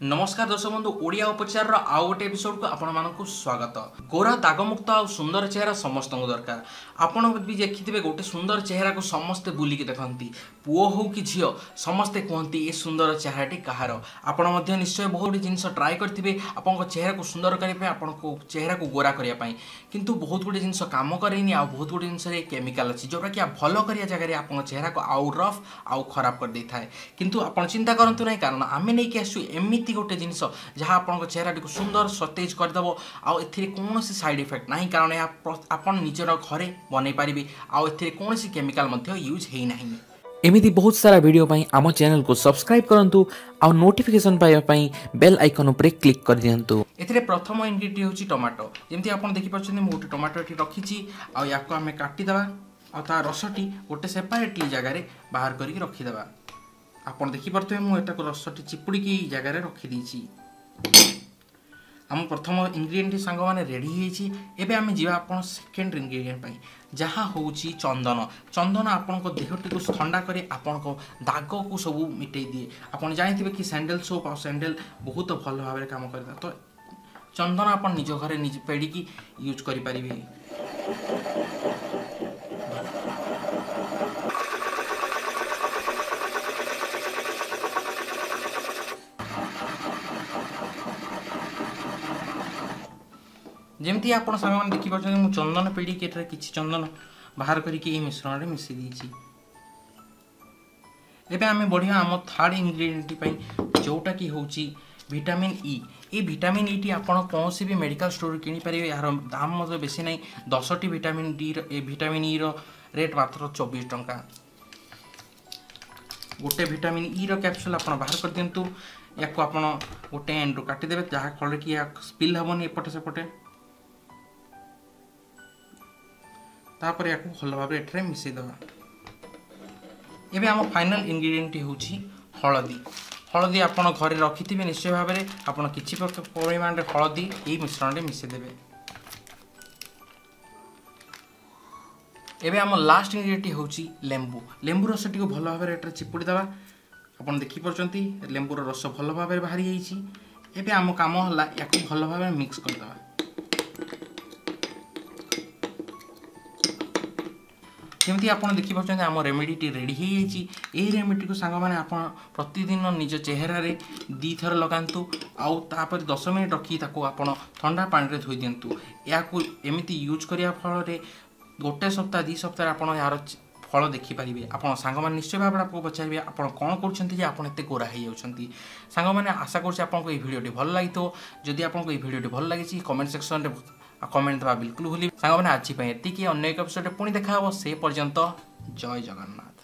नमस्कार दर्शक बंधु ओडिया उपचार आउ गोटे एपिसोड को आपण मानक स्वागत। गोरा दागमुक्त आ सुंदर चेहरा समस्त दरकार। आपण भी देखिथे गोटे सुंदर चेहरा को समस्ते बुलिकी देखती, पुओ हो कि झील समस्ते कहती ये सुंदर चेहराटी कहार। आपण निश्चय बहुत जिनस ट्राए करेंगे आपन चेहरा को सुंदर करने आपन चेहरा को गोरा करने, किंतु बहुत गुटे जिनस कम करेनि आ बहुत गुटे जिनस केमिकल अच्छी जोटा कि भल करिया जगह आपन चेहरा को आउ रफ आउ खराब कर दे थाए। किंतु आपन चिंता करंतु नहीं, कारण आमे नहीं कि आसु एमिति गोटे जिनस जहाँ आपन चेहरा को सुंदर सतेज करदेव आउ कौन साइड इफेक्ट नहीं, कारण आपन निजर घरे बनै पारिबे आउ कौन केमिकल मध्य यूज है नहीं। एमिति बहुत सारा वीडियो पाई आम चैनल को सब्सक्राइब करंतु आउ नोटिफिकेशन पाइबा पाई बेल आइकन उपरे क्लिक कर दियंतु। एथिरे प्रथम इंग्रेडिएंट होची टमाटो। जेमति आपन देखि परछन मु टमाटो एठी रखिची आउ याको हमें काटी देबा आ ता रसटी गोटे सेपरेटली जगह रे बाहर करिक रखि देबा। आपन देखि परथबे मु एटा को रसटी चिपुडी की जगह रे रखि दीची। हम प्रथम इंग्रेडिएंट सांग माने रेडी हेची। एबे आमे जीवा आपन सेकंड इंग्रेडिएंट पाई जहाँ होची चंदन। चंदन आपन को देहटी को ठंडा करे आपन को दाग को सब मिटाई दिए। आपन जानथिबे कि सैंडल सोप आ सैंडल बहुत भल भाव काम करता, तो चंदन आपन निज घरे निज पेड़ी की यूज करि परिबे। जेमती आपण सांग मैंने देखी पार्टी मुझे चंदन पेड़ी के किसी चंदन बाहर करके मिश्रण में मिसई देछि। एबे आमे बढ़िया आम थर्ड इंग्रेडिएंट जोटा कि होची विटामिन ई। ये विटामिन ई टी आपण कौन भी मेडिकल स्टोर किनी परिबे। यार दाम मतलब बेसी नहीं, 10 टी विटामिन डी विटामिन ई रो रेट मात्र 24 टंका। गोटे विटामिन ई रो कैप्सूल आपण बाहर कर दियंतु। याको आपण गोटे एंड रो काटी देबे जहा फल कि या स्पिल हबनी एपटे सेपटे। तापर याको भल भाव एठरे मिसई दबा। एबे आम फाइनल इंग्रेडिएंट होची हळदी। हळदी आपण घरे रखिथिबे निश्चय भाव में आपण किछि परिमाण रे हळदी एई मिश्रण रे मिसई देबे। एबे आम लास्ट इंग्रेडिएंट होची लेंबू। लेंबू रसटी को भल भाव एठरे चिपुडी दबा। आपण देखि परचंती लेंबूर रस भल भाव बाहरी जाइछि। एबे आम काम हला याको भल भाव मिक्स कर दबा। जमी आप देखी पार्टी आम रेमेडी रेडी हो जाइए। यही रेमेडी को सांग मैंने आप प्रतिदिन निज चेहरा रे 2 थर लगातु आउ तापर 10 मिनट रखी आप ठंडा पानी रे धोई दिंतु। या एमती यूज करने फल गोटे सप्ताह 2 सप्ताह आप यार फल देखिपारे। आप सांग मैंने निश्चय भाव आपको पचारे आप कौन करते गोरा हो जाती। सांग मैंने आशा करको ये भिडियोटी भल लगी। जदि आपको ये भिडियोटी भल लगी कमेंट सेक्शन में कमेंट देवा बिल्कुल भूल। सांग मैंने आज एति अन्य एक एपिसोड पुणी देखा से पर्यंत जय जगन्नाथ।